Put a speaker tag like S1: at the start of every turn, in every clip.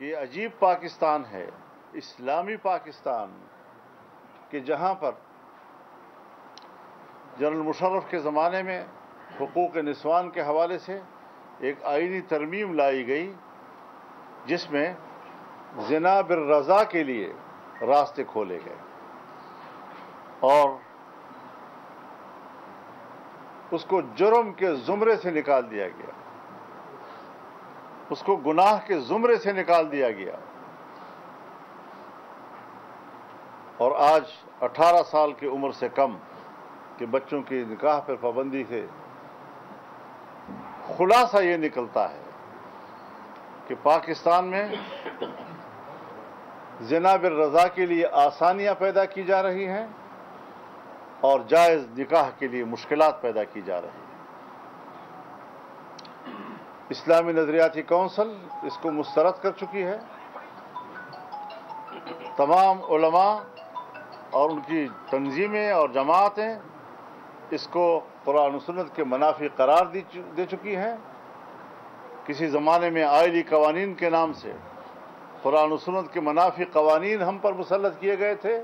S1: کہ یہ عجیب پاکستان ہے، اسلامی پاکستان، کہ جہاں پر جنرل مشرف کے زمانے میں حقوق نسوان کے حوالے سے ایک آئینی ترمیم لائی گئی جس میں زنا بالرضا کے لیے راستے کھولے گئے اور اس کو جرم کے زمرے سے نکال دیا گیا، اس کو گناہ کے زمرے سے نکال دیا گیا، اور آج 18 سال کی عمر سے کم کہ بچوں کی نکاح پر پابندی سے خلاصہ یہ نکلتا ہے کہ پاکستان میں زنا بالرضا کے لیے آسانیاں پیدا کی جا رہی ہیں اور جائز نکاح کے لیے مشکلات پیدا کی جا رہی ہیں۔ اسلامی نظریاتی کونسل اس کو مسترد کر چکی ہے، تمام علماء اور ان کی تنظیمیں اور جماعتیں اس کو قرآن و سنت کے منافی قرار دے چکی ہیں۔ کسی زمانے میں آئلی قوانین کے نام سے قرآن و سنت کے منافی قوانین ہم پر مسلط کیے گئے تھے،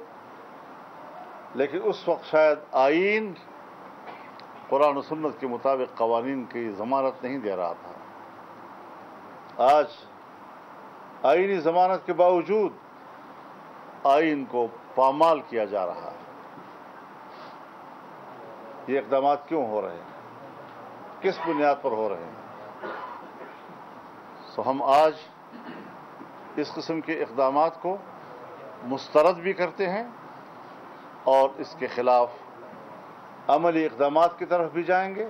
S1: لیکن اس وقت شاید آئین قرآن و سنت کے مطابق قوانین کی ضمانت نہیں دے رہا تھا۔ آج آئینی ضمانت کے باوجود آئین کو پامال کیا جا رہا ہے۔ یہ اقدامات کیوں ہو رہے ہیں؟ کس بنیاد پر ہو رہے ہیں؟ ہم آج اس قسم کے اقدامات کو مسترد بھی کرتے ہیں اور اس کے خلاف عملی اقدامات کی طرف بھی جائیں گے۔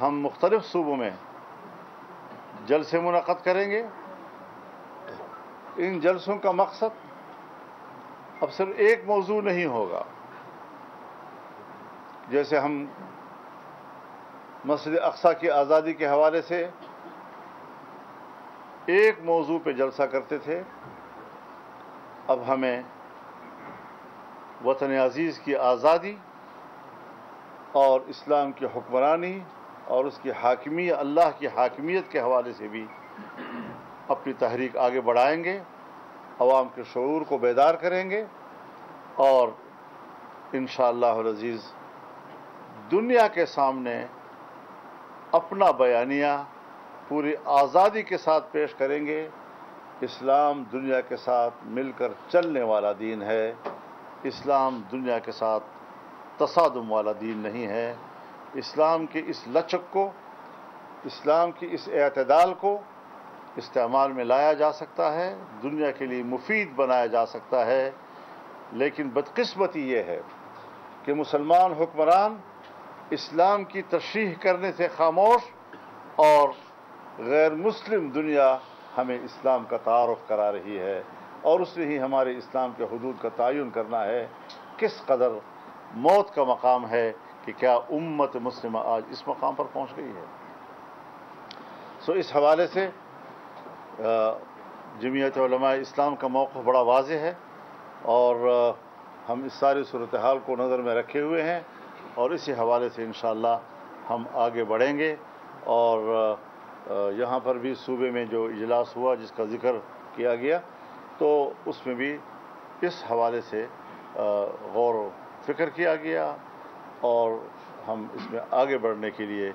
S1: ہم مختلف صوبوں میں جلسے منعقد کریں گے۔ ان جلسوں کا مقصد اب صرف ایک موضوع نہیں ہوگا۔ جیسے ہم مسجد اقصی کی آزادی کے حوالے سے ایک موضوع پہ جلسہ کرتے تھے، اب ہمیں وطن عزیز کی آزادی اور اسلام کی حکمرانی اور اس کی حاکمیت، اللہ کی حاکمیت کے حوالے سے بھی اپنی تحریک آگے بڑھائیں گے، عوام کے شعور کو بیدار کریں گے اور انشاءاللہ العزیز دنیا کے سامنے اپنا بیانیہ پوری آزادی کے ساتھ پیش کریں گے۔ اسلام دنیا کے ساتھ مل کر چلنے والا دین ہے، اسلام دنیا کے ساتھ تصادم والا دین نہیں ہے۔ اسلام کی اس لچک کو، اسلام کی اس اعتدال کو استعمال میں لایا جا سکتا ہے، دنیا کے لیے مفید بنایا جا سکتا ہے، لیکن بدقسمتی یہ ہے کہ مسلمان حکمران اسلام کی تشریح کرنے سے خاموش اور غیر مسلم دنیا ہمیں اسلام کا تعارف کرا رہی ہے اور اس نے ہی ہمارے اسلام کے حدود کا تعین کرنا ہے۔ کس قدر موت کا مقام ہے کہ کیا امت مسلمہ آج اس مقام پر پہنچ گئی ہے۔ اس حوالے سے جمعیت علماء اسلام کا موقف بڑا واضح ہے اور ہم اس ساری صورتحال کو نظر میں رکھے ہوئے ہیں اور اسی حوالے سے انشاءاللہ ہم آگے بڑھیں گے۔ اور یہاں پر بھی صوبے میں جو اجلاس ہوا جس کا ذکر کیا گیا تو اس میں بھی اس حوالے سے غور و فکر کیا گیا اور ہم اس میں آگے بڑھنے کے لیے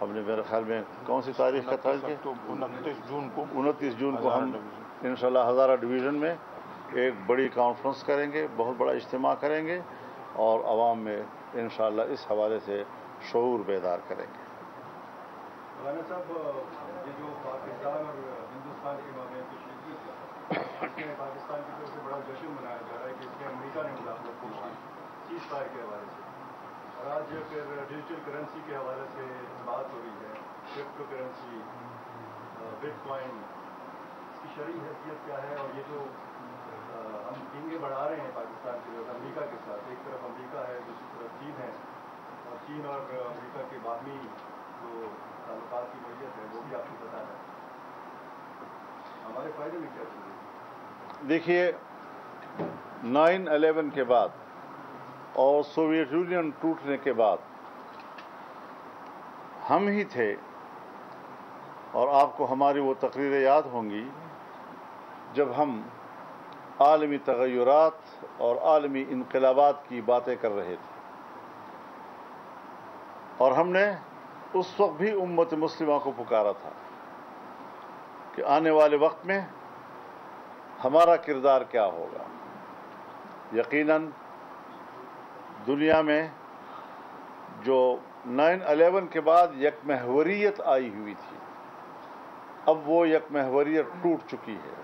S1: ہم نے میرے خیال میں کون سی تاریخ کا تعین کیا؟ 29 جون کو ہم انشاءاللہ ہزارہ ڈویژن میں ایک بڑی کانفرنس کریں گے، بہت بڑا اجتماع کریں گے اور عوام میں انشاءاللہ اس حوالے سے شعور بیدار کریں گے۔
S2: مولانا صاحب، یہ جو پاکستان اور ہندوستان کے مابین کشیدگی اس میں پاکستان کی طرف سے بڑا جشن منایا جا رہا ہے کہ اس میں امریکہ نے مداخلت کی ہے سیز فائر کے حوالے سے، اور آج پھر ڈیجیٹل کرنسی کے حوالے سے بات ہو رہی ہے، کرپٹو کرنسی، بٹ کوائن، اس کی شرعی حیثیت کیا ہے؟ اور یہ جو ہم ٹینگیں بڑھا رہے ہیں پاکستان کے طرف امریکہ کے ساتھ، ایک طرف امریکہ ہے دوسری طرف چین ہے، اور چین اور امریکہ کے باہمی جو تعلقات کی نوعیت ہے وہ بھی آپ کو پتہ ہے، ہمارے فائدے میں کیا چیزیں؟
S1: دیکھیے 9/11 کے بعد اور سوویت یونین ٹوٹنے کے بعد ہم ہی تھے، اور آپ کو ہماری وہ تقریریں یاد ہوں گی جب ہم عالمی تغیرات اور عالمی انقلابات کی باتیں کر رہے تھے، اور ہم نے اس وقت بھی امت مسلمہ کو پکارا تھا کہ آنے والے وقت میں ہمارا کردار کیا ہوگا۔ یقیناً دنیا میں جو 9/11 کے بعد یک محوریت آئی ہوئی تھی، اب وہ یک محوریت ٹوٹ چکی ہے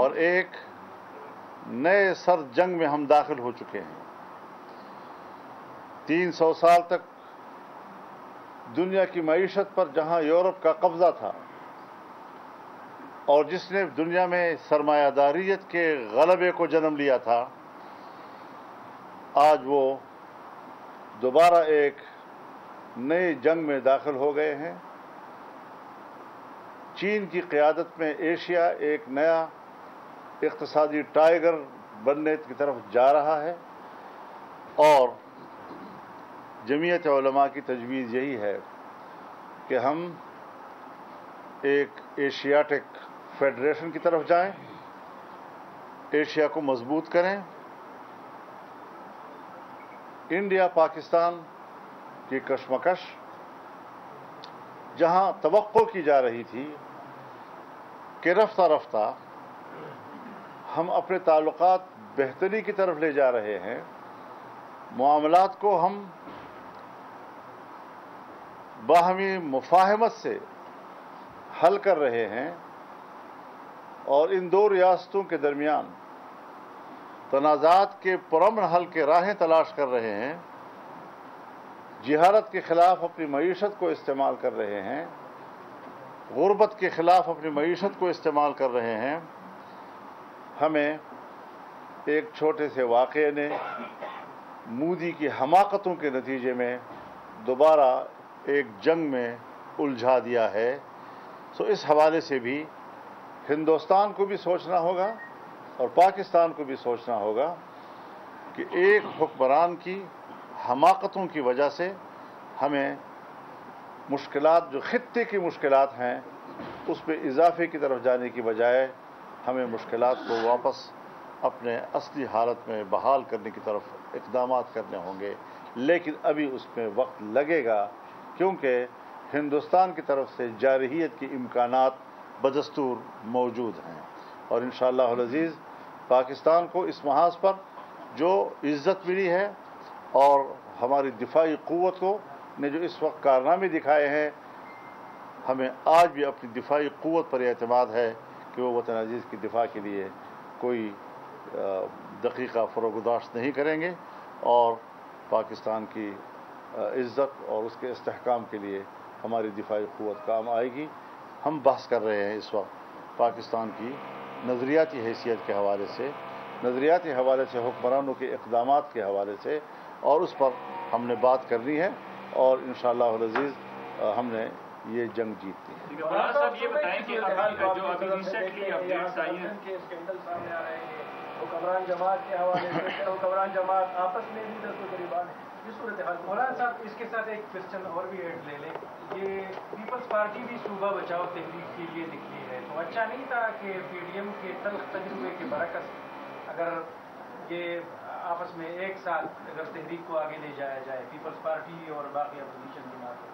S1: اور ایک نئے سر جنگ میں ہم داخل ہو چکے ہیں۔ 300 سال تک دنیا کی معیشت پر جہاں یورپ کا قبضہ تھا اور جس نے دنیا میں سرمایہ داریت کے غلبے کو جنم لیا تھا، آج وہ دوبارہ ایک نئی جنگ میں داخل ہو گئے ہیں۔ چین کی قیادت میں ایشیا ایک نیا اقتصادی ٹائیگر بننے کی طرف جا رہا ہے، اور جمعیت علماء کی تجویز یہی ہے کہ ہم ایک ایشیاٹک فیڈریشن کی طرف جائیں، ایشیا کو مضبوط کریں۔ انڈیا پاکستان کی کشمکش جہاں توقع کی جا رہی تھی کہ رفتہ رفتہ ہم اپنے تعلقات بہتری کی طرف لے جا رہے ہیں، معاملات کو ہم باہمی مفاہمت سے حل کر رہے ہیں اور ان دو ریاستوں کے درمیان تنازعات کے پرامن حل کے راہیں تلاش کر رہے ہیں، جہالت کے خلاف اپنی معیشت کو استعمال کر رہے ہیں، غربت کے خلاف اپنی معیشت کو استعمال کر رہے ہیں، ہمیں ایک چھوٹے سے واقعے نے مودی کی حماقتوں کے نتیجے میں دوبارہ ایک جنگ میں الجھا دیا ہے۔ سو اس حوالے سے بھی ہندوستان کو بھی سوچنا ہوگا اور پاکستان کو بھی سوچنا ہوگا کہ ایک حکمران کی حماقتوں کی وجہ سے ہمیں مشکلات، جو خطے کی مشکلات ہیں، اس پہ اضافے کی طرف جانے کی بجائے ہمیں مشکلات کو واپس اپنے اصلی حالت میں بحال کرنے کی طرف اقدامات کرنے ہوں گے، لیکن ابھی اس میں وقت لگے گا، کیونکہ ہندوستان کی طرف سے جارحیت کے امکانات بدستور موجود ہیں، اور انشاءاللہ العزیز پاکستان کو اس محاذ پر جو عزت ملی ہے اور ہماری دفاعی قوت کو نے جو اس وقت کارنامے دکھائے ہیں، ہمیں آج بھی اپنی دفاعی قوت پر اعتماد ہے کہ وہ وطن عزیز کی دفاع کے لیے کوئی دقیقہ فروگداشت نہیں کریں گے، اور پاکستان کی عزت اور اس کے استحکام کے لیے ہماری دفاعی قوت کام آئے گی۔ ہم بحث کر رہے ہیں اس وقت پاکستان کی نظریاتی حیثیت کے حوالے سے، نظریاتی حوالے سے حکمرانوں کے اقدامات کے حوالے سے، اور اس پر ہم نے بات کرنی ہے، اور انشاءاللہ العزیز ہم نے یہ جنگ جیتنی ہے۔
S2: مولانا صاحب یہ بتائیں کہ جو ابھی ریسنٹلی اپڈیٹس آئی ہیں کہ اسکینڈل سامنے آ رہے ہیں حکمران جماعت کے حوالے سے، حکمران جماعت آپس میں بھی دست و گریبان ہے، یہ صورتحال۔ مولانا صاحب اس کے ساتھ ایک کوشچن اور بھی ایڈ لے لیں، یہ پیپلز پارٹی بھی صوبہ بچاؤ تحریک کے لیے نکلی ہے، تو اچھا نہیں تھا کہ پی ڈی ایم کے تلخ تجربے کے برعکس اگر یہ آپس میں ایک ساتھ اگر تحریک کو آگے لے جایا جائے، پیپلز پارٹی اور باقی اپوزیشن جماعتیں؟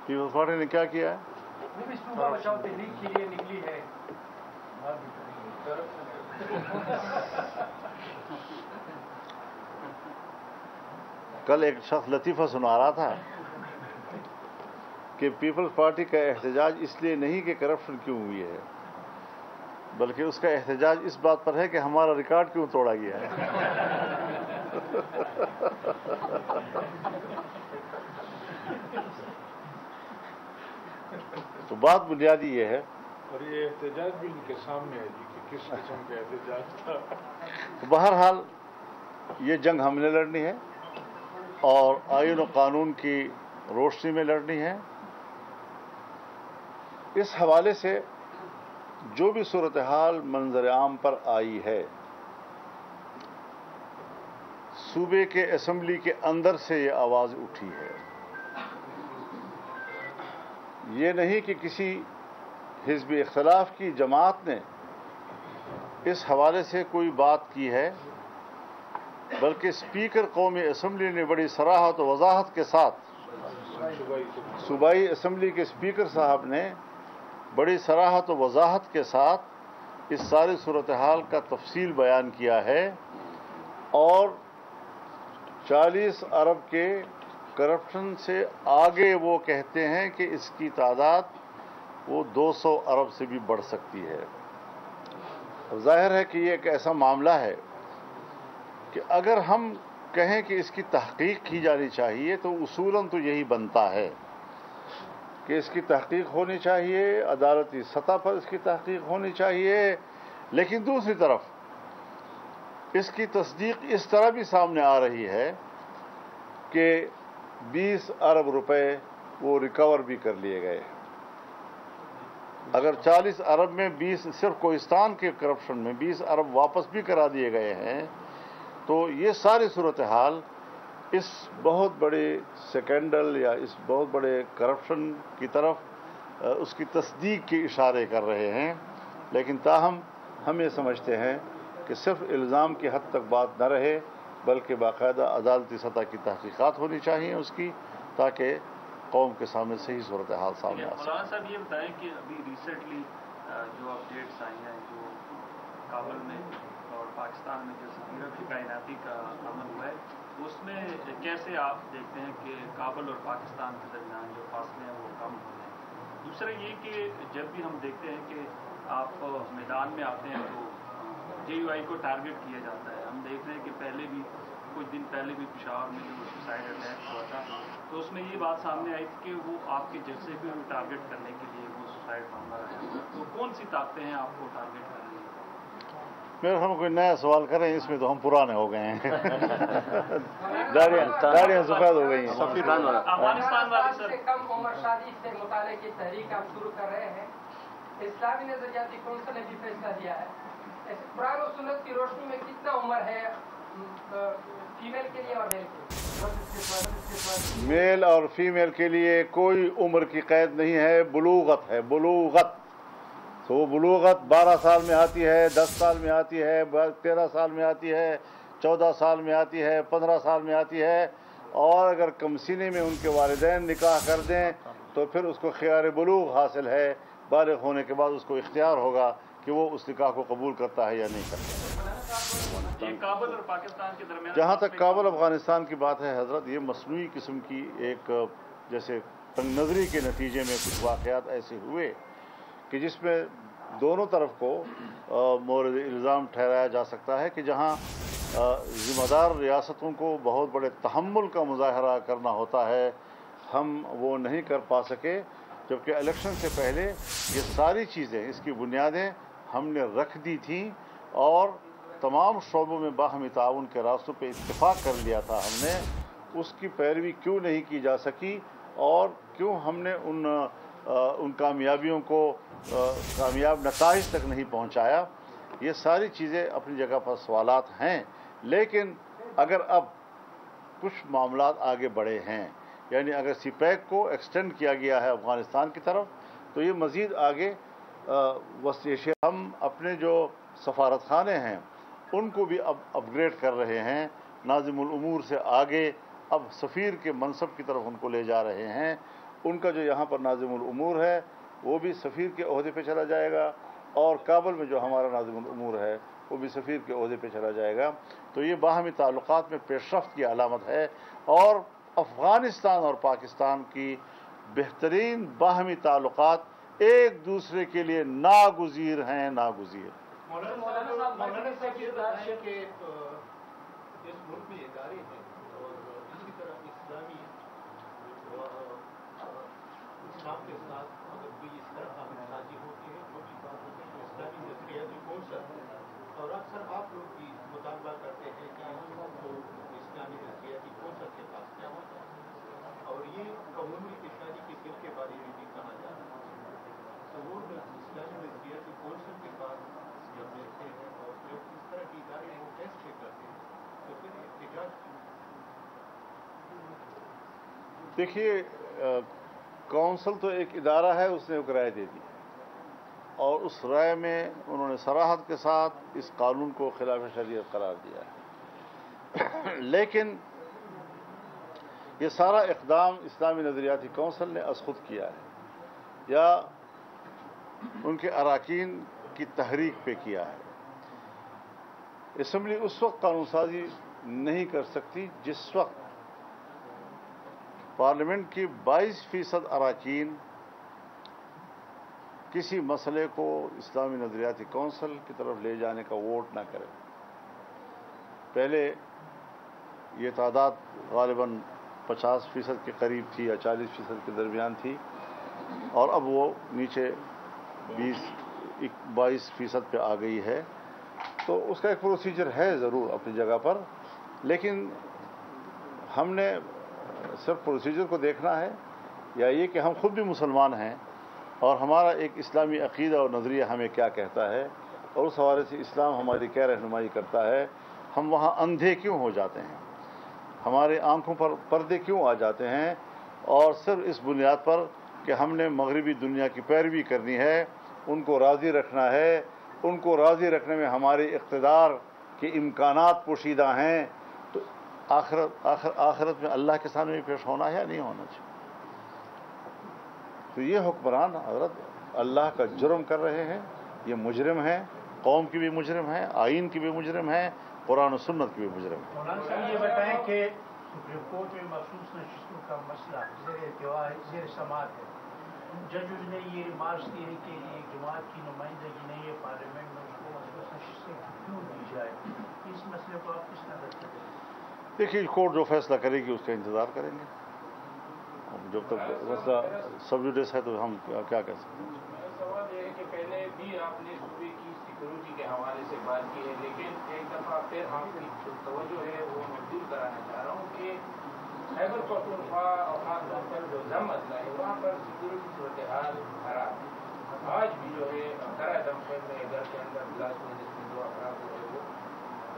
S1: پیپلز پارٹی نے کیا کیا ہے؟
S2: وہ بھی صوبہ بچاؤ تحریک کے لیے نکلی ہے۔
S1: کل ایک شخص لطیفہ سنا رہا تھا کہ پیپلز پارٹی کا احتجاج اس لیے نہیں کہ کرپشن کیوں ہوئی ہے، بلکہ اس کا احتجاج اس بات پر ہے کہ ہمارا ریکارڈ کیوں توڑا گیا ہے۔ تو بات بنیادی یہ ہے،
S3: اور یہ احتجاج بھی ان کے سامنے ہے جی کہ کس قسم کا احتجاج تھا۔
S1: بہرحال یہ جنگ ہم نے لڑنی ہے اور آئین و قانون کی روشنی میں لڑنی ہے۔ اس حوالے سے جو بھی صورتحال منظر عام پر آئی ہے، صوبے کے اسمبلی کے اندر سے یہ آواز اٹھی ہے، یہ نہیں کہ کسی حزب اختلاف کی جماعت نے اس حوالے سے کوئی بات کی ہے، بلکہ اسپیکر قومی اسمبلی نے بڑی صراحت و وضاحت کے ساتھ، صوبائی اسمبلی کے اسپیکر صاحب نے بڑی صراحت و وضاحت کے ساتھ اس ساری صورتحال کا تفصیل بیان کیا ہے، اور 40 ارب کے کرپشن سے آگے وہ کہتے ہیں کہ اس کی تعداد وہ 200 ارب سے بھی بڑھ سکتی ہے۔ اب ظاہر ہے کہ یہ ایک ایسا معاملہ ہے کہ اگر ہم کہیں کہ اس کی تحقیق کی جانی چاہیے تو اصولاً تو یہی بنتا ہے کہ اس کی تحقیق ہونی چاہیے، عدالتی سطح پر اس کی تحقیق ہونی چاہیے، لیکن دوسری طرف اس کی تصدیق اس طرح بھی سامنے آ رہی ہے کہ 20 ارب روپے وہ ریکور بھی کر لیے گئے۔ اگر 40 ارب میں 20 صرف کوہستان کے کرپشن میں 20 ارب واپس بھی کرا دیے گئے ہیں، تو یہ ساری صورتحال اس بہت بڑے سکینڈل یا اس بہت بڑے کرپشن کی طرف اس کی تصدیق کے اشارے کر رہے ہیں۔ لیکن تاہم ہم یہ سمجھتے ہیں کہ صرف الزام کی حد تک بات نہ رہے، بلکہ باقاعدہ عدالتی سطح کی تحقیقات ہونی چاہیے اس کی، تاکہ قوم کے سامنے صحیح صورتحال سامنے آ سکے۔
S4: مولانا صاحب یہ بتائیں کہ ابھی ریسنٹلی جو اپڈیٹس آئی ہیں، جو کابل میں اور پاکستان میں جو سفیر کی تعیناتی کا عمل ہوا ہے، اس میں کیسے آپ دیکھتے ہیں کہ کابل اور پاکستان کے درمیان جو فاصلے ہیں وہ کم ہوئے ہیں؟ دوسرا یہ کہ جب بھی ہم دیکھتے ہیں کہ آپ میدان میں آتے ہیں تو JUI کو ٹارگٹ کیا جاتا ہے۔ ہم دیکھ رہے ہیں کہ پہلے بھی کچھ دن پہلے بھی پشاور میں جو سوسائڈ اٹیک ہوا تھا، تو اس میں یہ بات سامنے آئی تھی کہ وہ آپ کے جلسے کو ٹارگٹ کرنے کے لیے وہ سوسائڈ معاملہ رہا۔ تو کون سی طاقتیں ہیں آپ کو ٹارگٹ کرنے کی؟
S1: میرے ہم کوئی نیا سوال کریں، اس میں تو ہم پرانے ہو گئے ہیں، داڑیاں سفید ہو گئی ہیں۔
S4: افغانستان والے سر
S5: کم عمر شادی سے متعلق کی تحریک آپ شروع کر رہے ہیں، اسلامی نظریاتی کونسل نے بھی فیصلہ دیا ہے، قرآن و سنت کی روشنی میں کتنا عمر ہے فیمیل کے لیے اور میل کے لیے؟
S1: میل اور فیمیل کے لیے کوئی عمر کی قید نہیں ہے، بلوغت ہے، بلوغت۔ تو وہ بلوغت 12 سال میں آتی ہے، 10 سال میں آتی ہے، 13 سال میں آتی ہے، 14 سال میں آتی ہے، 15 سال میں آتی ہے، اور اگر کم سینے میں ان کے والدین نکاح کر دیں تو پھر اس کو خیار بلوغ حاصل ہے۔ بالغ ہونے کے بعد اس کو اختیار ہوگا کہ وہ اس نکاح کو قبول کرتا ہے یا نہیں کرتا۔
S4: یہ کابل اور پاکستان کے درمیان
S1: جہاں تک کابل افغانستان کی بات ہے حضرت، یہ مصنوعی قسم کی ایک جیسے تنگ نظری کے نتیجے میں کچھ واقعات ایسے ہوئے کہ جس میں دونوں طرف کو مورد الزام ٹھہرایا جا سکتا ہے کہ جہاں ذمہ دار ریاستوں کو بہت بڑے تحمل کا مظاہرہ کرنا ہوتا ہے، ہم وہ نہیں کر پا سکے، جبکہ الیکشن سے پہلے یہ ساری چیزیں، اس کی بنیادیں ہم نے رکھ دی تھیں، اور تمام شعبوں میں باہمی تعاون کے راستوں پہ اتفاق کر لیا تھا ہم نے۔ اس کی پیروی کیوں نہیں کی جا سکی، اور کیوں ہم نے ان کامیابیوں کو کامیاب نتائج تک نہیں پہنچایا، یہ ساری چیزیں اپنی جگہ پر سوالات ہیں۔ لیکن اگر اب کچھ معاملات آگے بڑھے ہیں، یعنی اگر سی پیک کو ایکسٹینڈ کیا گیا ہے افغانستان کی طرف، تو یہ مزید آگے ہم اپنے جو سفارت خانے ہیں ان کو بھی اب اپ گریڈ کر رہے ہیں، ناظم الامور سے آگے اب سفیر کے منصب کی طرف ان کو لے جا رہے ہیں۔ ان کا جو یہاں پر ناظم الامور ہے وہ بھی سفیر کے عہدے پہ چلا جائے گا، اور کابل میں جو ہمارا ناظم الامور ہے وہ بھی سفیر کے عہدے پہ چلا جائے گا۔ تو یہ باہمی تعلقات میں پیش رفت کی علامت ہے، اور افغانستان اور پاکستان کی بہترین باہمی تعلقات ایک دوسرے کے لیے ناگزیر ہیں، ناگزیر۔
S2: مولانا صاحب یہ بتائیں کہ اس ملک میں ادارے ہیں اور اسی طرح اسلامی اسلام کے ساتھ اگر کوئی اس طرح کا سازی ہوتی ہے، جو بھی بات ہوتی ہے، تو اسلامی نظریاتی کونسل اور اکثر آپ لوگ بھی مطالبہ کرتے ہیں کہ تو اسلامی نظریاتی کونسل کے پاس کیا ہوتا ہے، اور یہ قومی کی شادی کے بل کے بارے میں بھی کہا جا رہا ہے، تو وہ اسلامی نظریاتی کونسل کے پاس جب دیکھتے ہیں اور جب اس طرح کی ادارے وہ فیصلے کرتے ہیں تو پھر احتجاج کیوں؟
S1: دیکھیے، کونسل تو ایک ادارہ ہے، اس نے ایک رائے دے دی، اور اس رائے میں انہوں نے صراحت کے ساتھ اس قانون کو خلاف شریعت قرار دیا ہے۔ لیکن یہ سارا اقدام اسلامی نظریاتی کونسل نے از خود کیا ہے یا ان کے اراکین کی تحریک پہ کیا ہے۔ اسمبلی اس وقت قانون سازی نہیں کر سکتی جس وقت پارلیمنٹ کی 22% اراکین کسی مسئلے کو اسلامی نظریاتی کونسل کی طرف لے جانے کا ووٹ نہ کرے۔ پہلے یہ تعداد غالباً 50% کے قریب تھی یا 40% کے درمیان تھی، اور اب وہ نیچے 22% پہ آ گئی ہے۔ تو اس کا ایک پروسیجر ہے ضرور اپنی جگہ پر، لیکن ہم نے صرف پروسیجر کو دیکھنا ہے، یا یہ کہ ہم خود بھی مسلمان ہیں اور ہمارا ایک اسلامی عقیدہ اور نظریہ ہمیں کیا کہتا ہے، اور اس حوالے سے اسلام ہماری کیا رہنمائی کرتا ہے۔ ہم وہاں اندھے کیوں ہو جاتے ہیں، ہمارے آنکھوں پر پردے کیوں آ جاتے ہیں، اور صرف اس بنیاد پر کہ ہم نے مغربی دنیا کی پیروی کرنی ہے، ان کو راضی رکھنا ہے۔ ان کو راضی رکھنے میں ہمارے اقتدار کے امکانات پوشیدہ ہیں، تو آخرت میں اللہ کے سامنے بھی پیش ہونا ہے یا نہیں ہونا چاہیے۔ تو یہ حکمران حضرت اللہ کا جرم کر رہے ہیں، یہ مجرم ہیں، قوم کی بھی مجرم ہیں، آئین کی بھی مجرم ہیں، قرآن و سنت کی بھی مجرم ہیں۔
S6: مولانا صاحب یہ بتائیں کہ سپریم کورٹ میں مخصوص نشستوں کا مسئلہ زیر سماعت ہے، ججز نے یہ ریمارکس کیے کہ یہ جماعت کی نمائندگی نہیں ہے پارلیمنٹ میں، اس کو مخصوص نشستیں کیوں دی جائے؟ اس مسئلے کو آپ کس نظر سے دیکھیں؟
S1: دیکھیے کورٹ جو فیصلہ کرے گی اس کا انتظار کریں گے، جب تک مسئلہ سب جوڈیس ہے تو ہم کیا کہہ سکتے ہیں۔
S3: میرا سوال یہ ہے کہ پہلے بھی آپ نے صوبے کی سیکورٹی کے حوالے سے بات کی ہے، لیکن ایک دفعہ پھر ہم کی جو توجہ ہے وہ مبذول کرانا چاہ رہا ہوں کہ خیبر پختونخوا اور خاص طور پر جو ضم اضلاع ہے وہاں پر سیکورٹی صورتحال خراب ہے۔ آج بھی جو ہے کرا دمشق میں گھر کے اندر بلاس میں جس میں 2 افراد جو ہے وہ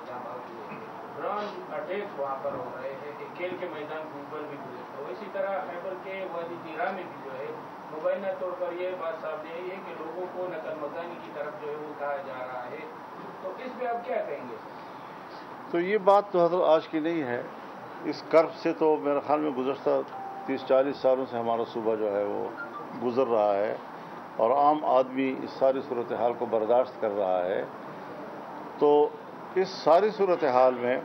S3: جہاں موجود ہے، ڈرون اٹیکس وہاں پر ہو رہے ہیں، ایک کھیل کے میدان کے اوپر بھی گزرتا ہے۔ اسی طرح خیبر کے وادی تیرا میں بھی جو ہے مبینہ طور پر یہ بات سامنے آئی ہے کہ لوگوں کو نقل مکانی کی طرف جو ہے وہ کہا جا رہا ہے، تو اس پہ آپ کیا کہیں گے؟
S1: تو یہ بات تو حضرت آج کی نہیں ہے، اس کرب سے تو میرے خیال میں گزشتہ 30-40 سالوں سے ہمارا صوبہ جو ہے وہ گزر رہا ہے، اور عام آدمی اس ساری صورتحال کو برداشت کر رہا ہے۔ تو اس ساری صورتحال میں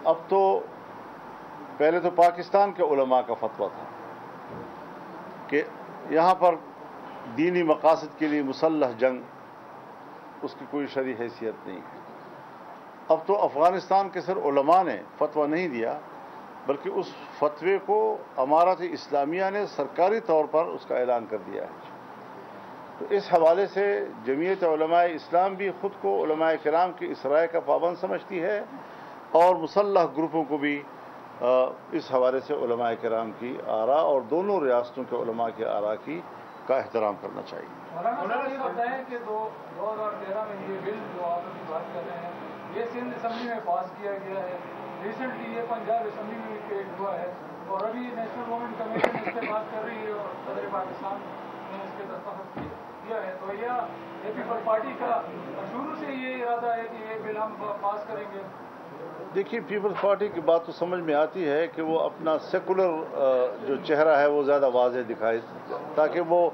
S1: اب تو پہلے تو پاکستان کے علماء کا فتویٰ تھا کہ یہاں پر دینی مقاصد کے لیے مسلح جنگ اس کی کوئی شرعی حیثیت نہیں ہے۔ اب تو افغانستان کے صرف علماء نے فتویٰ نہیں دیا، بلکہ اس فتوے کو امارت اسلامیہ نے سرکاری طور پر اس کا اعلان کر دیا ہے۔ تو اس حوالے سے جمعیت علماء اسلام بھی خود کو علماء کرام کی اس رائے کا پابند سمجھتی ہے، اور مسلح گروپوں کو بھی اس حوالے سے علماء کرام کی آراء اور دونوں ریاستوں کے علماء کی آراء کا احترام کرنا چاہیے۔
S7: مولانا یہ بتائیں کہ 2013 میں یہ بل جو آپ کی بات کر رہے ہیں یہ سندھ اسمبلی میں پاس کیا گیا ہے، ریسنٹلی یہ پنجاب اسمبلی میں بھی پیش ہوا ہے، اور ابھی نیشنل گورنمنٹ کمیشن اس پہ بات کر رہی ہے اور صدر پاکستان نے اس کے دستخط کیا ہے۔ تو یہ پیپل پارٹی کا شروع سے یہ ارادہ ہے کہ یہ بل ہم پاس کریں گے؟
S1: دیکھیے پیپلز پارٹی کی بات تو سمجھ میں آتی ہے کہ وہ اپنا سیکولر جو چہرہ ہے وہ زیادہ واضح دکھائے، تاکہ وہ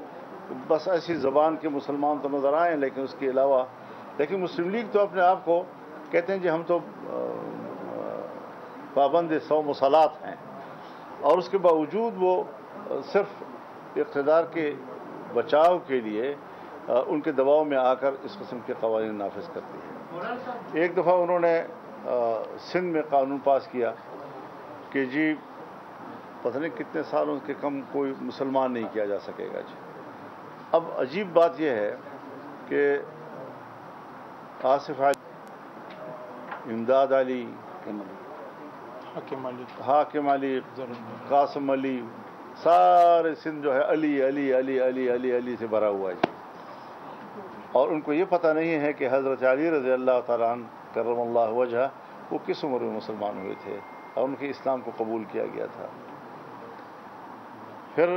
S1: بس ایسی زبان کے مسلمان تو نظر آئیں، لیکن اس کے علاوہ لیکن مسلم لیگ تو اپنے آپ کو کہتے ہیں جی ہم تو پابند 100 مسالات ہیں، اور اس کے باوجود وہ صرف اقتدار کے بچاؤ کے لیے ان کے دباؤ میں آ کر اس قسم کے قوانین نافذ کرتی ہے۔ ایک دفعہ انہوں نے سندھ میں قانون پاس کیا کہ جی پتہ نہیں کتنے سالوں کے کم کوئی مسلمان نہیں کیا جا سکے گا جی۔ اب عجیب بات یہ ہے کہ آصف علی، امداد علی، حاکم علی، قاسم علی، سارے سندھ جو ہے علی علی علی علی علی علی سے بھرا ہوا ہے، اور ان کو یہ پتہ نہیں ہے کہ حضرت علی رضی اللہ تعالیٰ عنہ کرم اللہ وجہ وہ کس عمر میں مسلمان ہوئے تھے اور ان کے اسلام کو قبول کیا گیا تھا۔ پھر